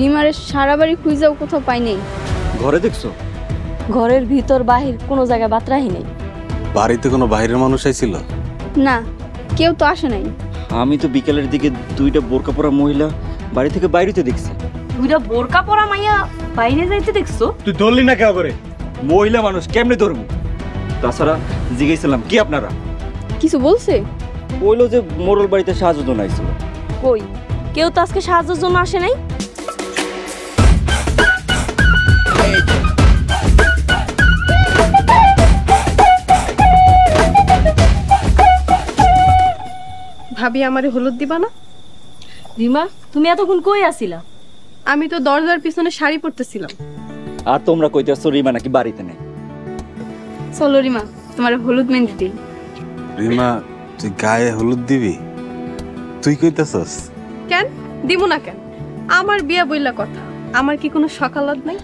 রিমারে সারা বাড়ি খুঁজেও কোথাও পাই নাই। ঘরে দেখছো? ঘরের ভিতর বাহির কোনো জায়গায় বাতরাহি নেই। বাড়িতে কোনো বাইরের মানুষ আইছিল? না, কেউ তো আসে নাই। আমি তো বিকেলের দিকে দুইটা বোরকা পরা মহিলা বাড়ি থেকে বাইরেতে দেখছি। দুইটা বোরকা পরা মাইয়া বাইরে যাইতে দেখছো? তুই ধরলি না কেউ করে? মহিলা মানুষ কেমনে ধরবো? তাছাড়া জিজ্ঞেসলাম কি আপনারা? কিছু বলছে? বললো যে মোড়ল বাড়িতে সাহায্য জন্য আইছিল। কই কেউ তো আজকে সাহায্যের জন্য আসে নাই। ভাবি আমারে হলুদ দিবা না? রিমা তুমি এতক্ষণ কই আছিলা? আমি তো দরজার পিছনে শাড়ি পরতেছিলাম। আর তোমরা কইতেছো রিমা নাকি বাড়িতে নেই। চলো রিমা, তোমার হলুদ মেহেন্দি দিই। রিমা, তুই গায়ে হলুদ দিবি? তুই কইতাছস? কেন দিব না কেন? আমার বিয়া বইলা কথা, আমার কি কোনো সকালত নাই?